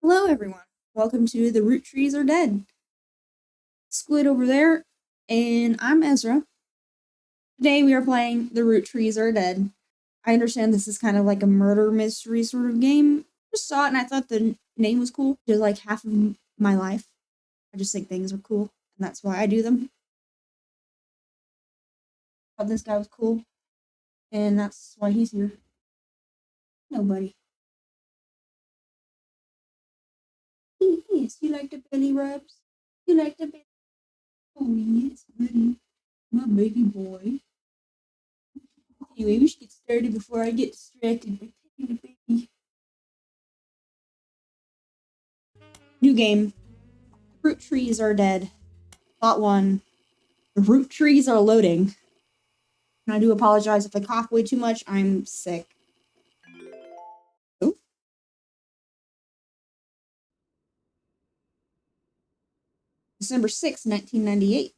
Hello, everyone. Welcome to the Roottrees Are Dead. Squid over there, and I'm Ezra. Today we are playing The Roottrees Are Dead. I understand this is kind of like a murder mystery sort of game. I just saw it and I thought the name was cool. Just like half of my life, I just think things are cool, and that's why I do them. Thought this guy was cool, and that's why he's here. Nobody. Yes, you like the belly rubs? You like the belly? Oh yes, buddy, my baby boy. Anyway, we should get started before I get distracted by petting the baby. New game. Root trees are dead. Plot 1. The root trees are loading. And I do apologize if I cough way too much. I'm sick. Oh. December 6, 1998.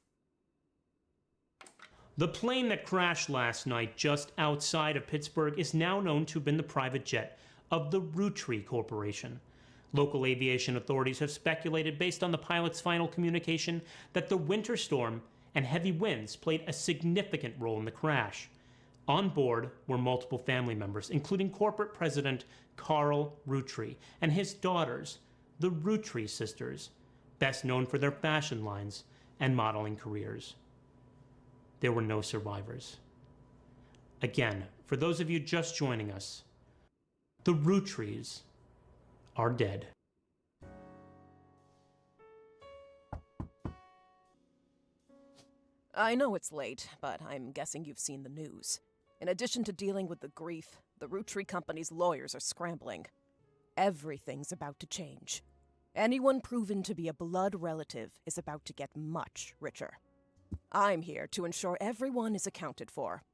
The plane that crashed last night just outside of Pittsburgh is now known to have been the private jet of the Roottrees Corporation. Local aviation authorities have speculated, based on the pilot's final communication, that the winter storm and heavy winds played a significant role in the crash. On board were multiple family members, including corporate president Carl Roottrees and his daughters, the Roottrees sisters, best known for their fashion lines and modeling careers. There were no survivors. Again, for those of you just joining us, the Roottrees are dead. I know it's late, but I'm guessing you've seen the news. In addition to dealing with the grief, the Roottrees Company's lawyers are scrambling. Everything's about to change. Anyone proven to be a blood relative is about to get much richer. I'm here to ensure everyone is accounted for.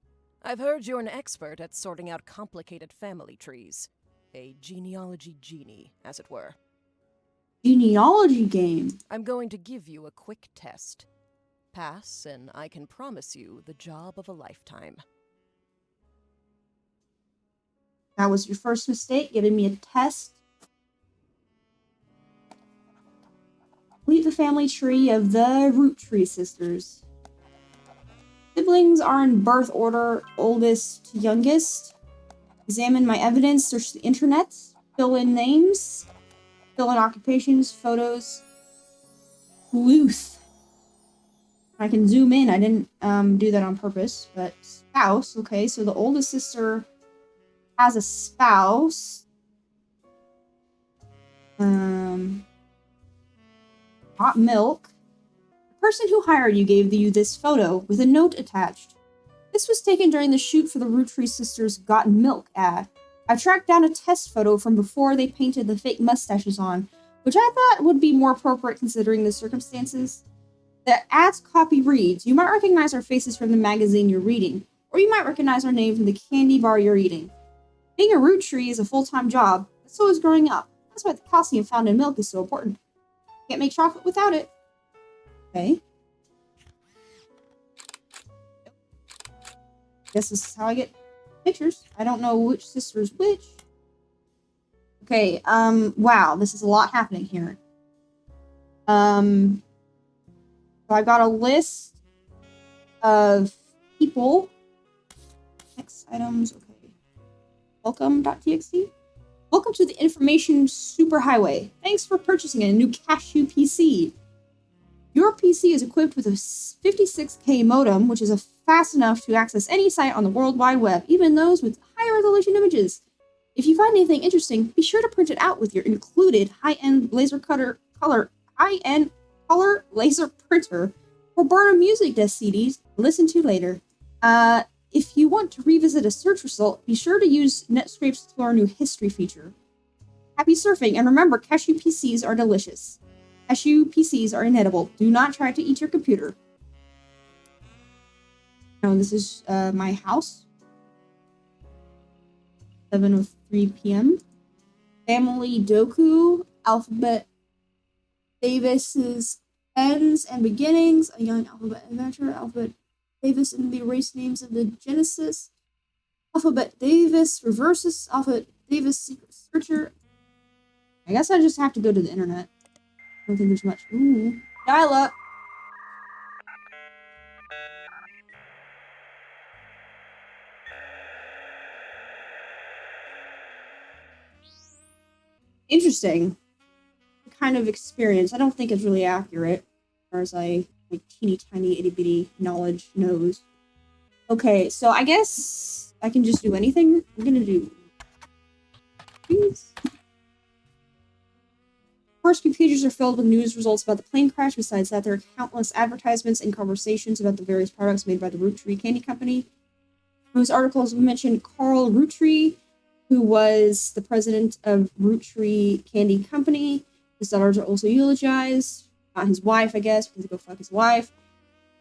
I've heard you're an expert at sorting out complicated family trees. A genealogy genie, as it were. Genealogy game. I'm going to give you a quick test. Pass, and I can promise you the job of a lifetime. That was your first mistake, giving me a test. Complete the family tree of the Roottrees sisters. Siblings are in birth order, oldest to youngest. Examine my evidence, search the internet, fill in names, fill in occupations, photos. Sleuth. I can zoom in. I didn't do that on purpose, but spouse. Okay, so the oldest sister has a spouse. Hot milk. The person who hired you gave you this photo with a note attached. This was taken during the shoot for the Roottrees sisters' Gotten Milk ad. I tracked down a test photo from before they painted the fake mustaches on, which I thought would be more appropriate considering the circumstances. The ad's copy reads, "You might recognize our faces from the magazine you're reading, or you might recognize our name from the candy bar you're eating. Being a root tree is a full-time job, but so is growing up. That's why the calcium found in milk is so important. Can't make chocolate without it." Okay. Guess this is how I get pictures. I don't know which sister is which. Okay, wow, this is a lot happening here. So I got a list of people. Next items, okay. Welcome.txt. Welcome to the information superhighway. Thanks for purchasing a new Cashew PC. Your PC is equipped with a 56K modem, which is fast enough to access any site on the World Wide Web, even those with high resolution images. If you find anything interesting, be sure to print it out with your included high-end color laser printer, or burn a music disc CDs listen to later. If you want to revisit a search result, be sure to use Netscape's Explore New History feature. Happy surfing, and remember, Cashew PCs are delicious. Cashew PCs are inedible. Do not try to eat your computer. No, this is my house. 7:03 p.m. Family Doku, Alphabet Davis's Ends and Beginnings, a young alphabet adventure, Alphabet Davis and the erased names of the Genesis, Alphabet Davis reverses, Alphabet Davis secret searcher, I guess I just have to go to the internet. I don't think there's much. Ooh. Dial up. Interesting kind of experience. I don't think it's really accurate, as far as my teeny tiny itty bitty knowledge knows. Okay, so I guess I can just do anything. I'm gonna do these. Of course, pages are filled with news results about the plane crash. Besides that, there are countless advertisements and conversations about the various products made by the Roottrees Candy Company. Most articles mention Carl Roottree, who was the president of Roottrees Candy Company. His daughters are also eulogized. Not his wife, I guess, because they go fuck his wife.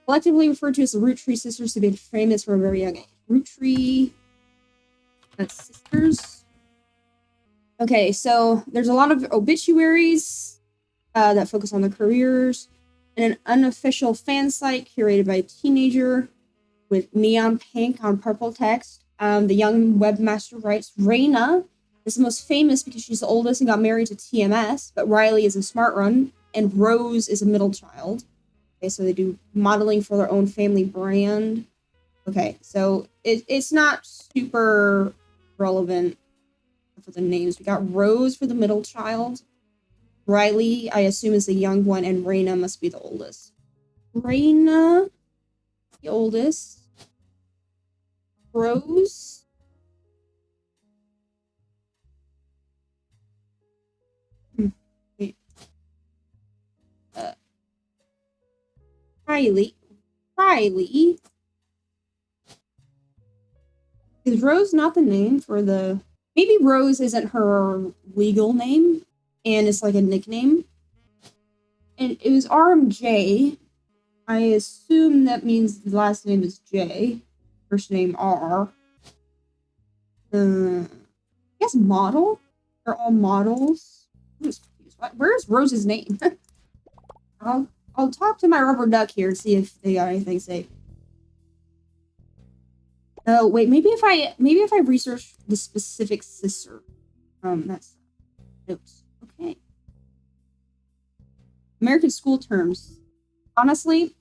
Collectively referred to as the Roottrees sisters, to be famous from a very young age. Roottrees sisters. Okay, so there's a lot of obituaries that focus on their careers, and an unofficial fan site curated by a teenager with neon pink on purple text. The young webmaster writes, Raina is the most famous because she's the oldest and got married to TMS, but Riley is a smart run, and Rose is a middle child. Okay, so they do modeling for their own family brand. Okay, so it's not super relevant for the names. We got Rose for the middle child. Riley, I assume, is the young one, and Raina must be the oldest. Raina, the oldest. Rose. Wait. Riley. Is Rose not the name for the... Maybe Rose isn't her legal name, and it's like a nickname. And it was RMJ. I assume that means the last name is J. First name R. I guess model? They're all models. I'm just confused. Where's Rose's name? I'll talk to my rubber duck here and see if they got anything to say. Oh wait, maybe if I research the specific sister. That's notes. Okay. American school terms. Honestly,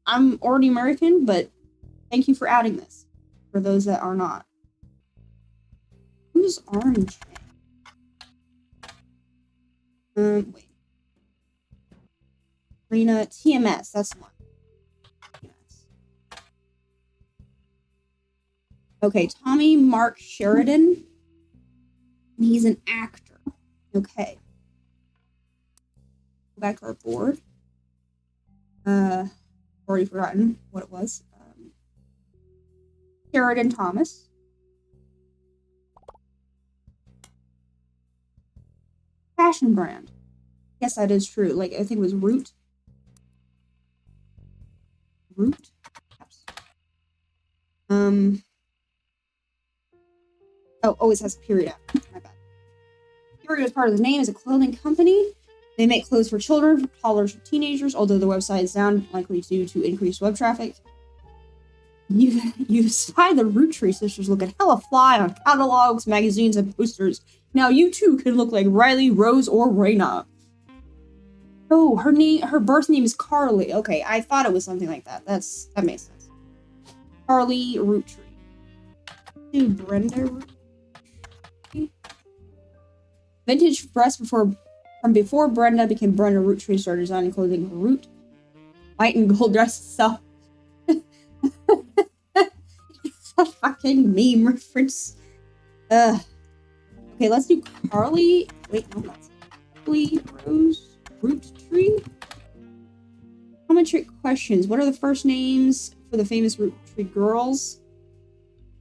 I'm already American, but thank you for adding this. For those that are not. Who's Orange? Wait. Rena TMS, that's the one. Okay, Tommy Mark Sheridan. He's an actor. Okay. Go back to our board. Already forgotten what it was. Sheridan Thomas. Fashion brand. Yes, that is true. Like, I think it was Root. Oh, always has a period after. My bad. Period is part of the name is a clothing company. They make clothes for children, for toddlers, for teenagers, although the website is down, likely due to increased web traffic. You spy the Roottrees sisters looking hella fly on catalogs, magazines, and posters. Now you too can look like Riley, Rose, or Raina. Oh, her birth name is Carly. Okay, I thought it was something like that. That makes sense. Carly Roottree. Dude, Brenda Roottree. Vintage dress from before Brenda became Brenda Roottree started designing clothing for Root. White and gold dress itself. It's a fucking meme reference. Okay, let's do Carly. Wait, no, that's Carly Rose Roottree. Common trick questions. What are the first names for the famous Roottree girls?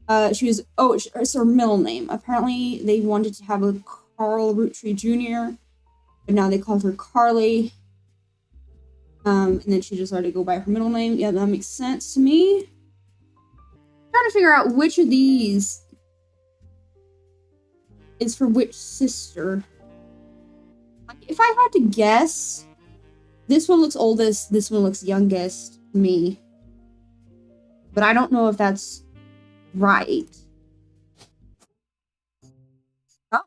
It's her middle name. Apparently, they wanted to have a Carl Roottree Jr., but now they called her Carly. And then she decided to go by her middle name. Yeah, that makes sense to me. I'm trying to figure out which of these is for which sister. If I had to guess, this one looks oldest, this one looks youngest to me. But I don't know if that's right. Oh.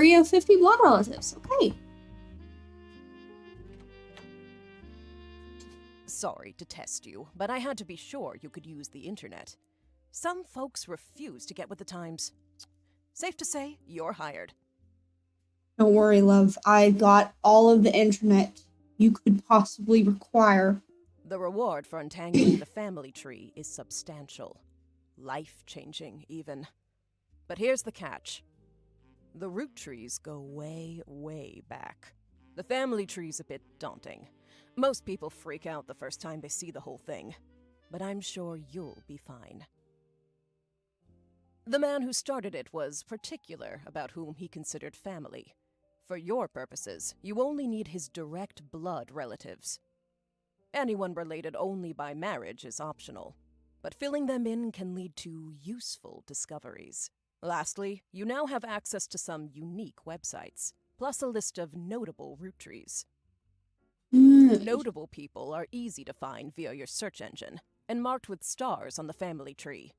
tree of 50 blood relatives. Okay. Sorry to test you, but I had to be sure you could use the internet. Some folks refuse to get with the times. Safe to say, you're hired. Don't worry, love. I've got all of the internet you could possibly require. The reward for untangling the family tree is substantial. Life-changing, even. But here's the catch. The root trees go way, way back. The family tree's a bit daunting. Most people freak out the first time they see the whole thing. But I'm sure you'll be fine. The man who started it was particular about whom he considered family. For your purposes, you only need his direct blood relatives. Anyone related only by marriage is optional, but filling them in can lead to useful discoveries. Lastly, you now have access to some unique websites, plus a list of notable root trees. Notable people are easy to find via your search engine, and marked with stars on the family tree.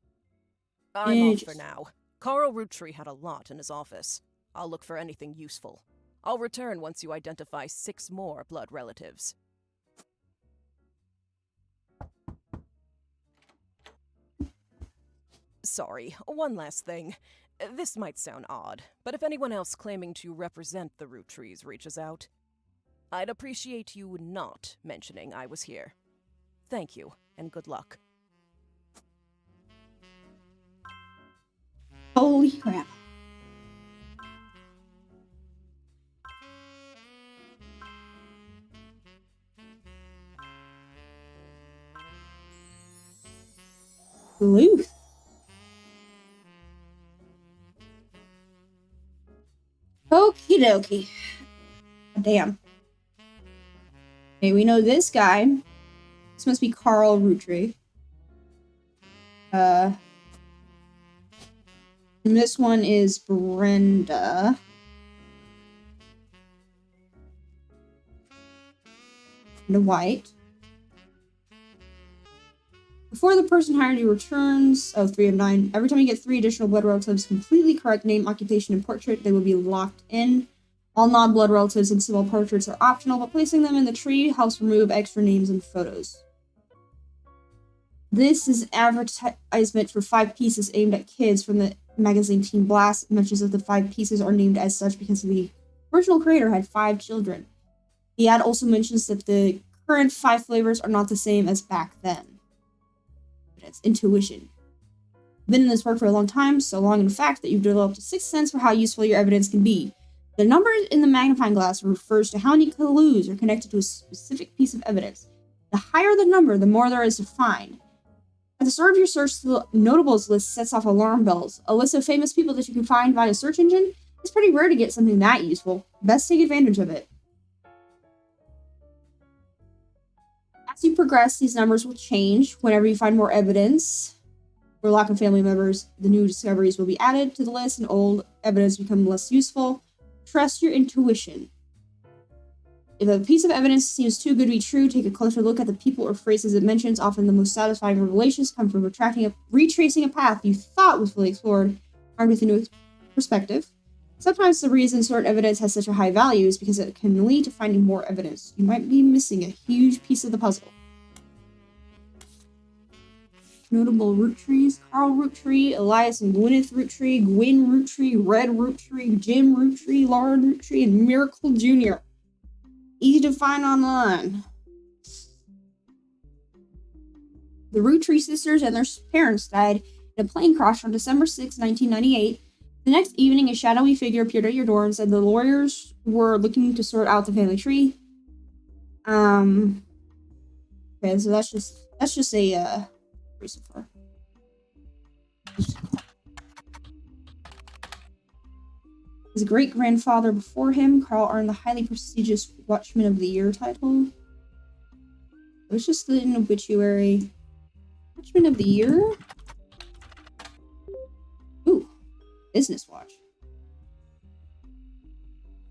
I'm off for now. Carl Roottree had a lot in his office. I'll look for anything useful. I'll return once you identify 6 more blood relatives. Sorry, one last thing. This might sound odd, but if anyone else claiming to represent the Roottrees reaches out, I'd appreciate you not mentioning I was here. Thank you, and good luck. Holy crap. Sleuth. Okie dokie. Damn. Okay, we know this guy. This must be Carl Roottree. And this one is Brenda. Brenda White. Before the person hired you returns, 3 of 9. Every time you get 3 additional blood relatives completely correct name, occupation, and portrait, they will be locked in. All non-blood relatives and small portraits are optional, but placing them in the tree helps remove extra names and photos. This is an advertisement for 5 pieces aimed at kids from the magazine Teen Blast. It mentions that the 5 pieces are named as such because the original creator had 5 children. The ad also mentions that the current 5 flavors are not the same as back then. It's intuition. Been in this work for a long time, so long in fact that you've developed a sixth sense for how useful your evidence can be. The number in the magnifying glass refers to how many clues are connected to a specific piece of evidence. The higher the number, the more there is to find. At the start of your search, the notables list sets off alarm bells. A list of famous people that you can find via search engine. It's pretty rare to get something that useful. Best take advantage of it. As you progress, these numbers will change. Whenever you find more evidence for lack of family members, the new discoveries will be added to the list and old evidence become less useful. Trust your intuition. If a piece of evidence seems too good to be true, take a closer look at the people or phrases it mentions. Often the most satisfying revelations come from retracing a path you thought was fully explored, armed with a new perspective. Sometimes the reason certain evidence has such a high value is because it can lead to finding more evidence. You might be missing a huge piece of the puzzle. Notable root trees: Carl Roottree, Elias and Gwyneth Roottree, Gwyn Roottree, Red Roottree, Jim Roottree, Lauren Roottree, and Miracle Jr. Easy to find online. The Roottree sisters and their parents died in a plane crash on December 6, 1998. The next evening, a shadowy figure appeared at your door and said the lawyers were looking to sort out the family tree. Okay, so that's just a so far. His great-grandfather before him, Carl, earned the highly prestigious Watchman of the Year title. It was just an obituary. Watchman of the Year? Ooh. Business watch.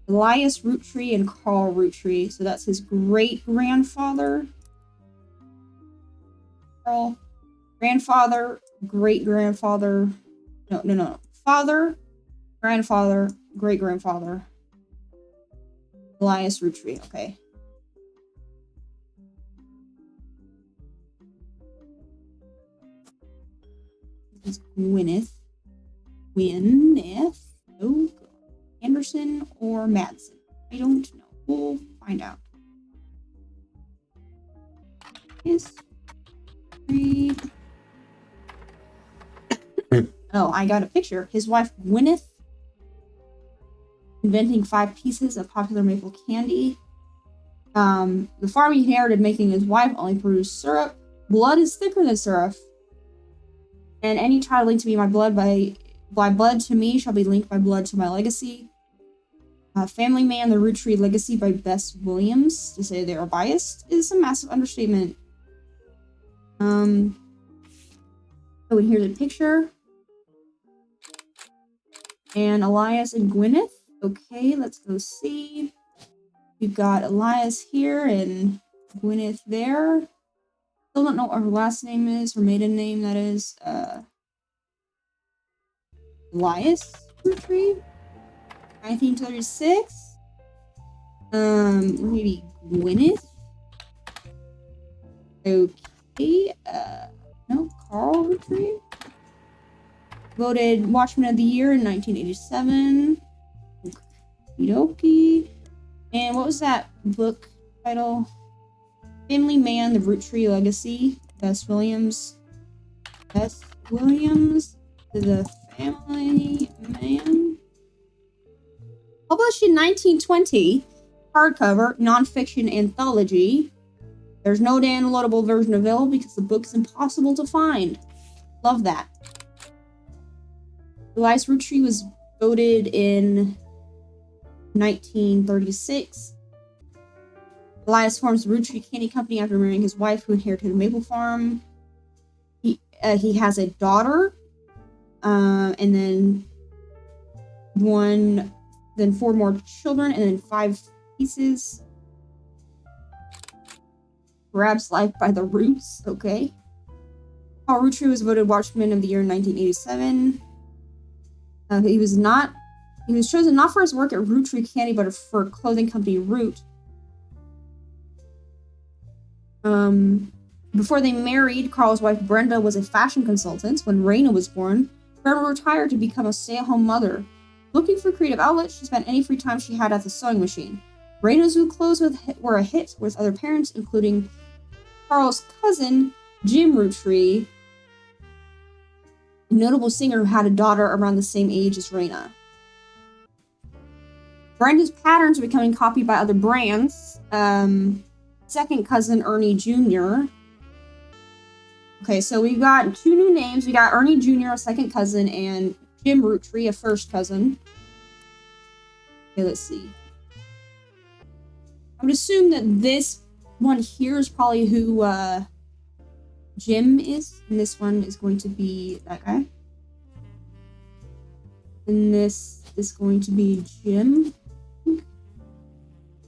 Elias Roottree and Carl Roottree. So that's his great-grandfather. Carl. Grandfather. Great-grandfather. No. Father. Grandfather. great-grandfather. Elias Rootree, okay. This is Gwyneth. Oh, Anderson or Madsen? I don't know. We'll find out. History. Oh, I got a picture. His wife Gwyneth inventing 5 pieces of popular maple candy. The farm he inherited, making his wife only produce syrup. Blood is thicker than syrup. And any child linked to me by blood to me shall be linked by blood to my legacy. Family Man, the Rootree Legacy by Bess Williams. To say they are biased is a massive understatement. Oh, and here's a picture. And Elias and Gwyneth. Okay, let's go see. We've got Elias here and Gwyneth there. Still don't know what her last name is, her maiden name, that is. Elias Rootree? 1936? Maybe Gwyneth? Okay, no, Carl Rootree? Voted Watchman of the Year in 1987. Okie. And what was that book title? Family Man, the Rootree Legacy. Bess Williams. Bess Williams, the Family Man. Published in 1920. Hardcover, nonfiction anthology. There's no downloadable version available because the book's impossible to find. Love that. Elias Rootree was voted in 1936. Elias forms the Rootree Candy Company after marrying his wife, who inherited a maple farm. He has a daughter, and then 4 more children, and then 5 pieces. Grabs life by the roots. Okay. Paul Rootree was voted Watchman of the Year in 1987. He was chosen not for his work at Rootree Candy, but for clothing company Root. Before they married, Carl's wife Brenda was a fashion consultant. When Raina was born, Brenda retired to become a stay-at-home mother. Looking for creative outlets, she spent any free time she had at the sewing machine. Raina's new clothes were a hit with other parents, including Carl's cousin, Jim Rootree, a notable singer who had a daughter around the same age as Raina. Brenda's patterns are becoming copied by other brands. Second cousin, Ernie Jr. Okay, so we've got 2 new names. We got Ernie Jr., a second cousin, and Jim Rootree, a first cousin. Okay, let's see. I would assume that this one here is probably who Jim is, and this one is going to be that guy. And this is going to be Jim.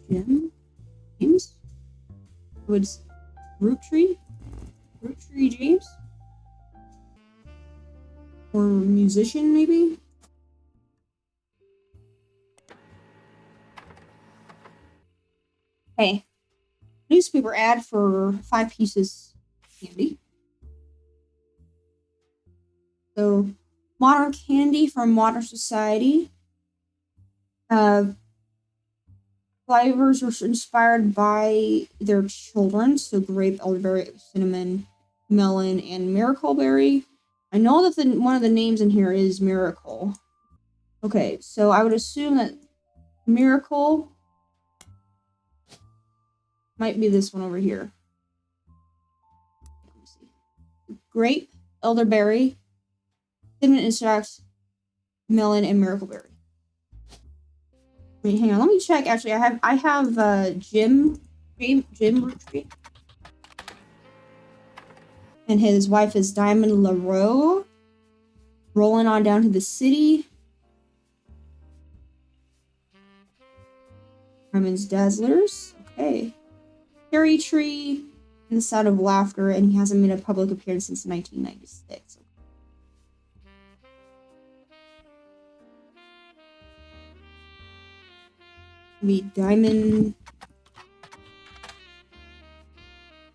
James? What's Rootree James? Or musician, maybe? Hey, newspaper ad for 5 pieces candy. So, modern candy from modern society. Flavors were inspired by their children, so grape, elderberry, cinnamon, melon, and miracleberry. I know that one of the names in here is Miracle. Okay, so I would assume that Miracle might be this one over here. Let me see. Grape, elderberry, cinnamon extract, melon, and miracleberry. Wait, hang on. Let me check. Actually, I have Jim Rootree, and his wife is Diamond LaRoe. Rolling on down to the city. Diamond's Dazzlers. Okay. Cherry Tree and the Sound of Laughter, and he hasn't made a public appearance since 1996. Maybe Diamond.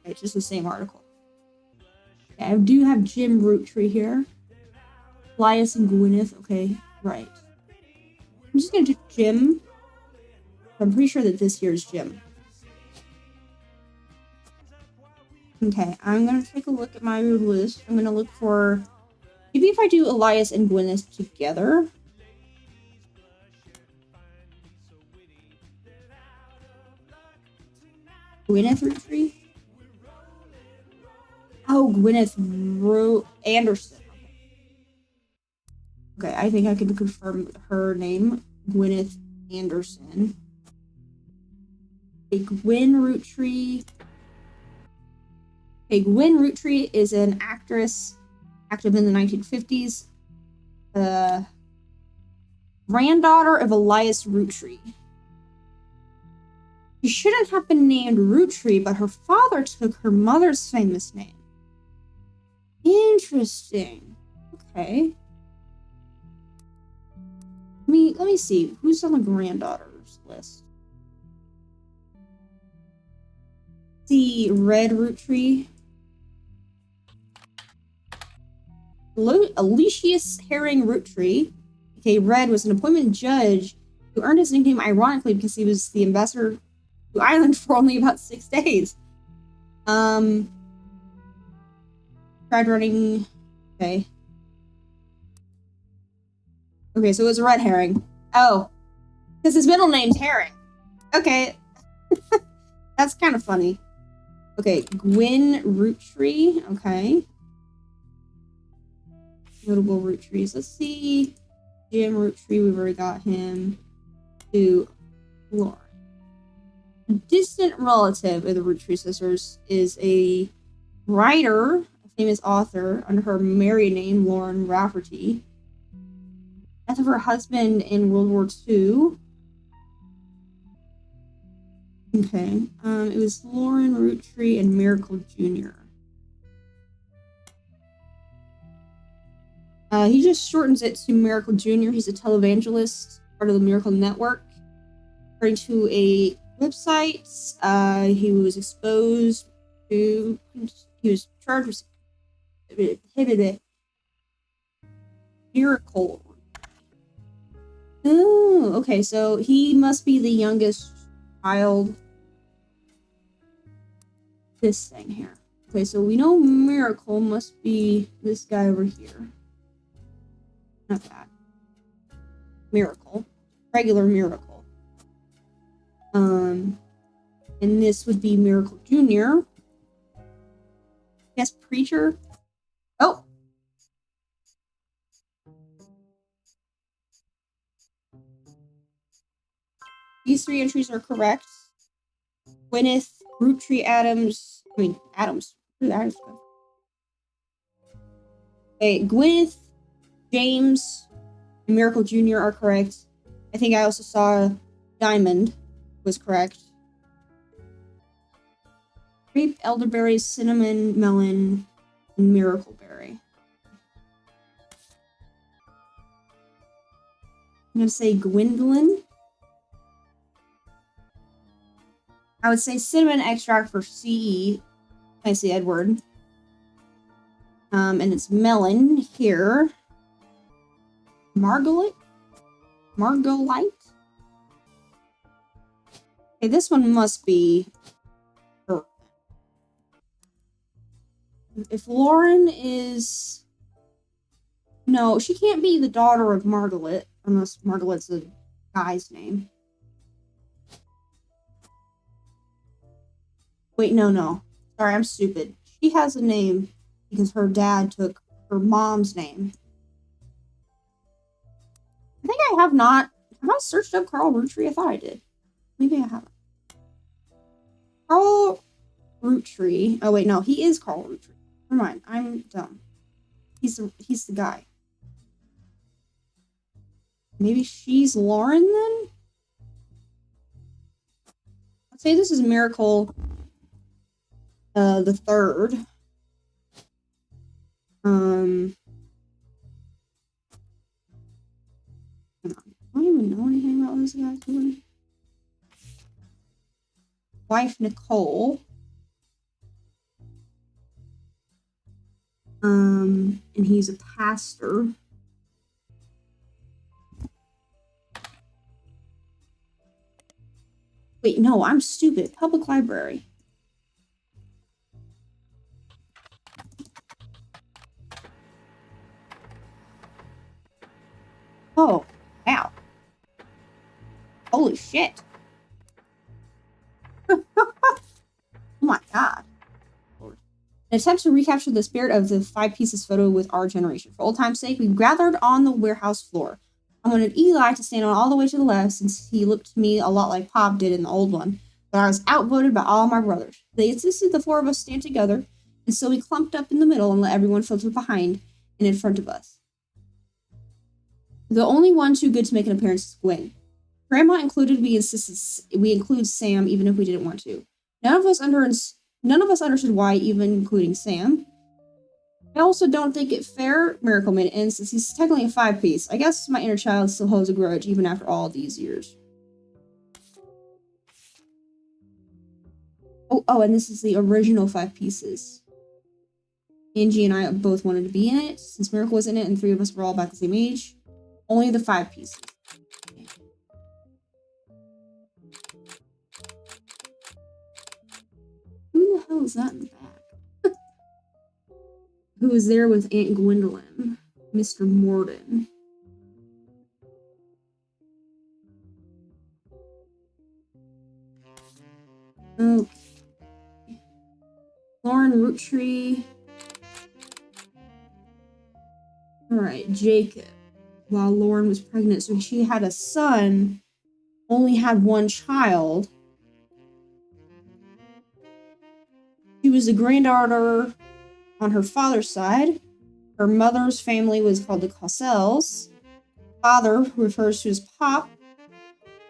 Okay, it's just the same article. Okay, I do have Jim Roottree here. Elias and Gwyneth. Okay, right. I'm just gonna do Jim. I'm pretty sure that this here is Jim. Okay, I'm gonna take a look at my list. I'm gonna look for... Maybe if I do Elias and Gwyneth together. Gwyneth Roottree? Oh, Gwyneth Anderson. Okay, I think I can confirm her name. Gwyneth Anderson. A Gwyn Roottree. A Gwyn Roottree is an actress active in the 1950s. Granddaughter of Elias Roottree. She shouldn't have been named Roottree, but her father took her mother's famous name. Interesting. Okay. Let me see. Who's on the granddaughters list? See, Red Roottree. Aloysius Herring Roottree, aka Red, was an appointed judge who earned his nickname ironically because he was the ambassador to Ireland for only about 6 days. Tried running. Okay. Okay, so it was a red herring. Oh, because his middle name's Herring. Okay. That's kind of funny. Okay, Gwyn Roottree. Okay. Notable Roottrees. Let's see. Jim Roottree, we've already got him. To Lauren. A distant relative of the Roottree sisters is a writer, a famous author, under her married name, Lauren Rafferty. Death of her husband in World War II. Okay. It was Lauren Roottree and Miracle Jr. He just shortens it to Miracle Jr. He's a televangelist, part of the Miracle Network. According to a website, he was exposed to... He was charged with... Miracle. Oh, okay, so he must be the youngest child. This thing here. Okay, so we know Miracle must be this guy over here. Not that. Miracle. Regular Miracle. And this would be Miracle Jr. Yes, Preacher. Oh! These 3 entries are correct. Gwyneth, Roottree Adams. Adams. Who Adams? Okay, Gwyneth, James, and Miracle Jr. are correct. I think I also saw Diamond was correct. Grape, elderberry, cinnamon, melon, and miracleberry. I'm gonna say Gwendolyn. I would say cinnamon extract for CE. I see Edward. And it's melon here. Margolite? Okay, this one must be her. If Lauren is... No, she can't be the daughter of Margaret, unless Margaret's a guy's name. Wait, no. Sorry, I'm stupid. She has a name because her dad took her mom's name. I think I have not. Have I searched up Carl Roottree? I thought I did. Maybe I haven't. Carl Roottree. Oh, wait, no. He is Carl Roottree. Never mind. I'm dumb. He's the guy. Maybe she's Lauren, then? I'd say this is Miracle... the third. I don't even know anything about this guy. wife Nicole. And he's a pastor. Wait, no, I'm stupid. Public library. Oh, wow. Holy shit. Oh my god. In attempt to recapture the spirit of the 5 pieces photo with our generation. For old time's sake, we gathered on the warehouse floor. I wanted Eli to stand on all the way to the left since he looked to me a lot like Pop did in the old one, but I was outvoted by all my brothers. They insisted the 4 of us stand together, and so we clumped up in the middle and let everyone filter behind and in front of us. The only one too good to make an appearance is Gwen. Grandma included, we insisted we include Sam even if we didn't want to. None of us understood why, even including Sam. I also don't think it fair Miracle made it in since he's technically a 5-piece. I guess my inner child still holds a grudge even after all these years. Oh, and this is the original 5 pieces. Angie and I both wanted to be in it since Miracle was in it and 3 of us were all about the same age. Only the 5 pieces. Who the hell is that in the back? Who was there with Aunt Gwendolyn? Mr. Morden. Okay. Lauren Roottree. Alright, Jacob. While Lauren was pregnant, so she had a son, only had 1 child. She was the granddaughter on her father's side. Her mother's family was called the Cossels. Father refers to as Pop,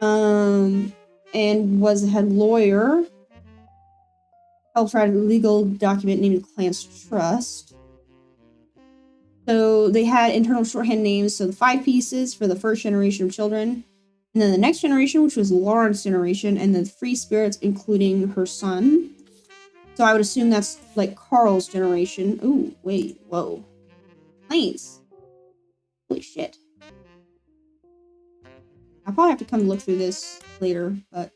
and was the head lawyer. Helped write a legal document named Clan's Trust. So they had internal shorthand names. So the 5 pieces for the first generation of children, and then the next generation, which was Lauren's generation, and the 3 spirits, including her son. So I would assume that's like Carl's generation. Ooh, wait, whoa. Planes. Holy shit. I'll probably have to come look through this later, but,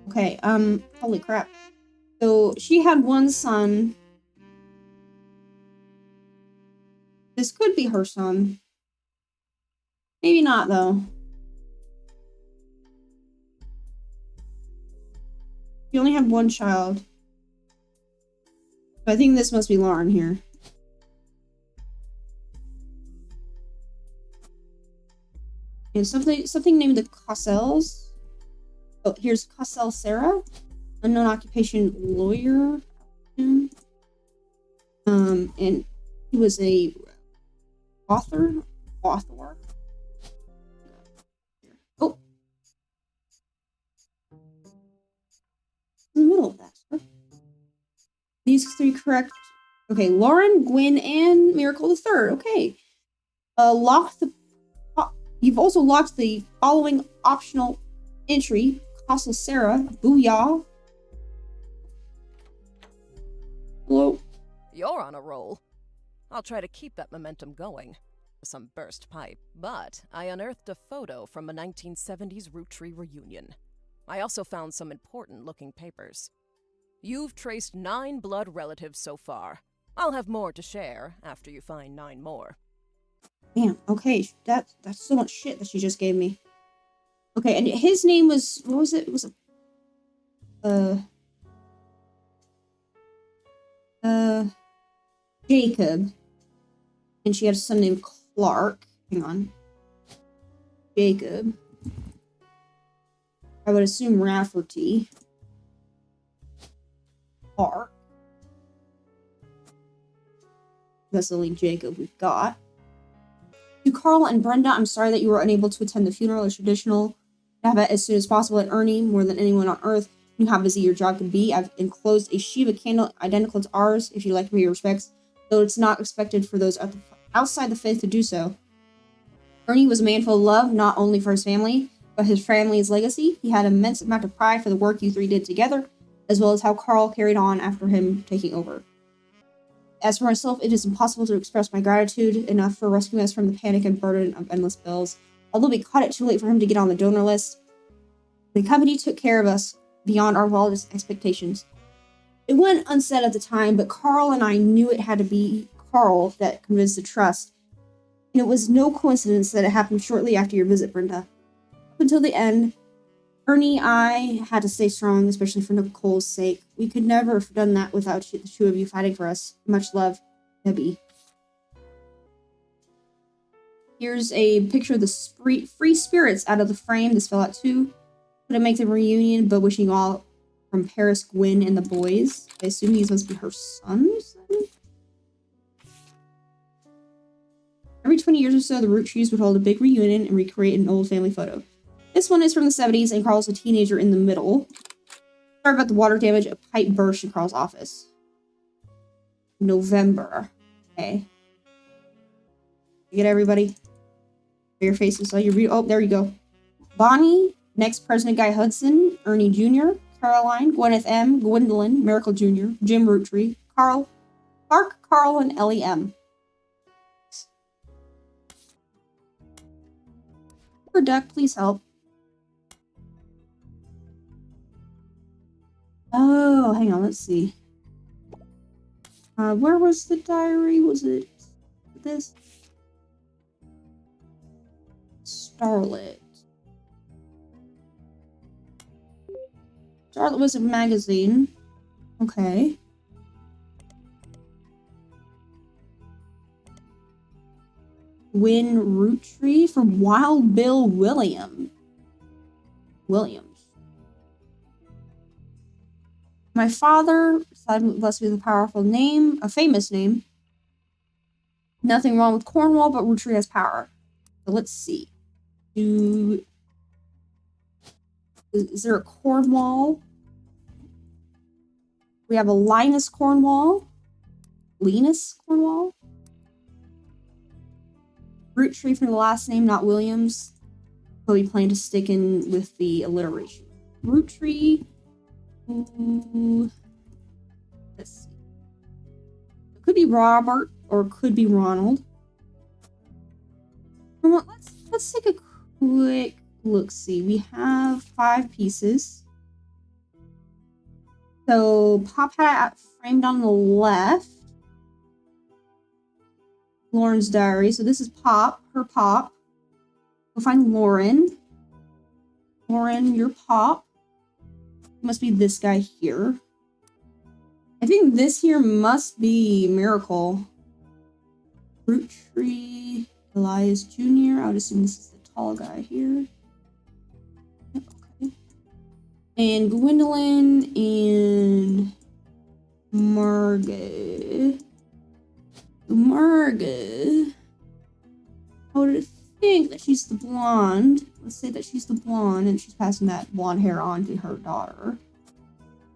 okay, holy crap. So she had 1 son. This could be her son. Maybe not, though. She only had 1 child. I think this must be Lauren here. And something named the Cossels. Oh, here's Cossel Sarah, unknown occupation lawyer. And he was a author. Oh, in the middle of that stuff. These 3 correct. Okay, Lauren, Gwen, and Miracle the 3rd. Okay. You've also locked the following optional entry. Cossel Sarah. Booyah. Hello. You're on a roll. I'll try to keep that momentum going. Some burst pipe, but I unearthed a photo from a 1970s Roottrees reunion. I also found some important-looking papers. You've traced 9 blood relatives so far. I'll have more to share after you find 9 more. Damn, okay, that's so much shit that she just gave me. Okay, and his name was, what was it? It was Jacob. And she had a son named Clark. Hang on. Jacob. I would assume Rafferty. Clark. That's the only Jacob we've got. To Carl and Brenda, I'm sorry that you were unable to attend the funeral. It's traditional to have it as soon as possible. And Ernie, more than anyone on earth, knew how busy your job could be. I've enclosed a Shiva candle identical to ours, if you'd like to pay your respects, though it's not expected for those outside the faith to do so. Ernie was a man full of love, not only for his family, about his family's legacy. He had an immense amount of pride for the work you three did together, as well as how Carl carried on after him taking over. As for myself, it is impossible to express my gratitude enough for rescuing us from the panic and burden of endless bills. Although we caught it too late for him to get on the donor list, the company took care of us beyond our wildest expectations. It went unsaid at the time, but Carl and I knew it had to be Carl that convinced the trust. And it was no coincidence that it happened shortly after your visit, Brenda. Up until the end, Ernie, I had to stay strong, especially for Nicole's sake. We could never have done that without the two of you fighting for us. Much love, Debbie. Here's a picture of the free spirits out of the frame. This fell out too. Couldn't make the reunion, but wishing you all from Paris, Gwen, and the boys. I assume he's supposed to be her son? Every 20 years or so, the Roottrees would hold a big reunion and recreate an old family photo. This one is from the 70s, and Carl's a teenager in the middle. Sorry about the water damage. A pipe burst in Carl's office. November. Okay. You get everybody? Your faces. So you read. Oh, there you go. Bonnie, next President Guy Hudson, Ernie Jr., Caroline, Gwyneth M., Gwendolyn, Miracle Jr., Jim Roottree, Clark, Carl, and Ellie M. Poor Duck, please help. Oh, hang on, let's see. Where was the diary? Was it this? Starlet. Starlet was a magazine. Okay. Win Rootree from Wild Bill Williams. My father, blessed be the powerful name, a famous name. Nothing wrong with Cornwall, but Rootree has power. So let's see. Is there a Cornwall? We have a Linus Cornwall. Linus Cornwall? Rootree from the last name, not Williams. But we plan to stick in with the alliteration. Rootree. Ooh. Let's see. It could be Robert or it could be Ronald. Let's take a quick look. See, we have 5 pieces. So Pop had framed on the left. Lauren's diary. So this is Pop, her Pop. We'll find Lauren. Lauren, your Pop. Must be this guy here. I think this here must be Miracle. Rootree, Elias Jr. I would assume this is the tall guy here. Yep, okay. And Gwendolyn and Marga. I would think that she's the blonde. Let's say that she's the blonde and she's passing that blonde hair on to her daughter.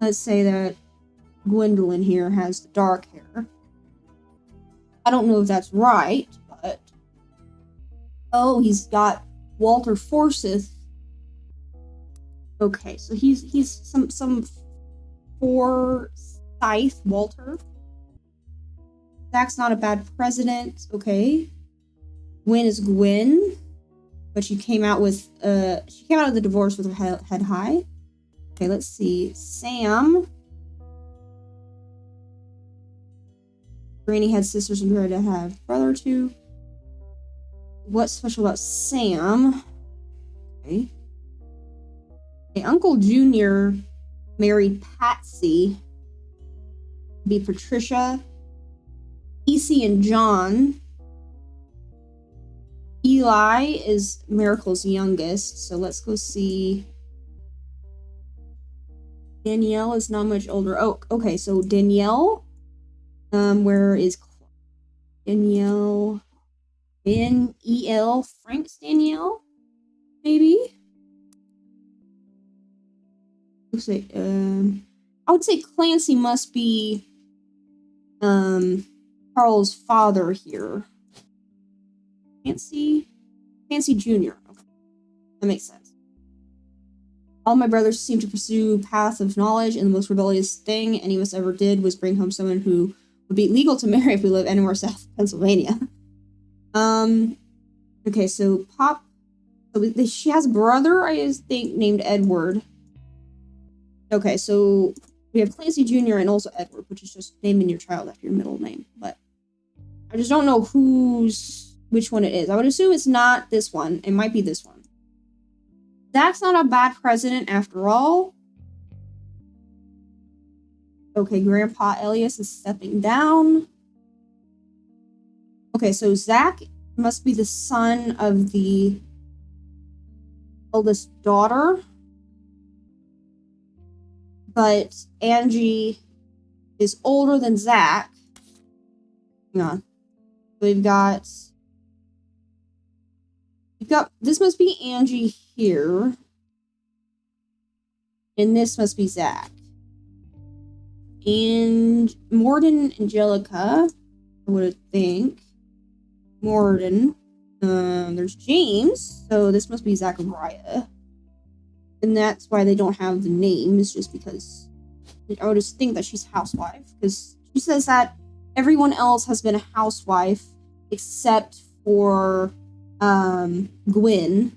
Let's say that Gwendolyn here has the dark hair. I don't know if that's right, but... Oh, he's got Walter Forsyth. Okay, so he's some Forsyth Walter. Zach's not a bad president. Okay. Gwen is Gwen, but she came out with the divorce with her head high. Okay, let's see. Sam. Granny had sisters and her dad had a brother or two. What's special about Sam? Okay. Uncle Junior married Patsy. Be Patricia. Essie and John. Eli is Miracle's youngest, so let's go see. Danielle is not much older. Oh, okay, so Danielle. Where is Danielle? N-E-L, Frank's Danielle? Maybe? Let's say, I would say Clancy must be, Carl's father here. Clancy Jr. Okay. That makes sense. All my brothers seem to pursue paths of knowledge, and the most rebellious thing any of us ever did was bring home someone who would be legal to marry if we live anywhere south of Pennsylvania. Okay, so Pop... So she has a brother, I think, named Edward. Okay, so we have Clancy Jr. and also Edward, which is just naming your child after your middle name. But I just don't know which one it is. I would assume it's not this one. It might be this one. That's not a bad president after all. Okay, Grandpa Elias is stepping down. Okay, so Zach must be the son of the eldest daughter. But Angie is older than Zach. Hang on. We've got this must be Angie here. And this must be Zach. And Morden Angelica, I would think. Morden. There's James. So this must be Zachariah. And that's why they don't have the name. It's just because I would just think that she's housewife. Because she says that everyone else has been a housewife except for Gwen.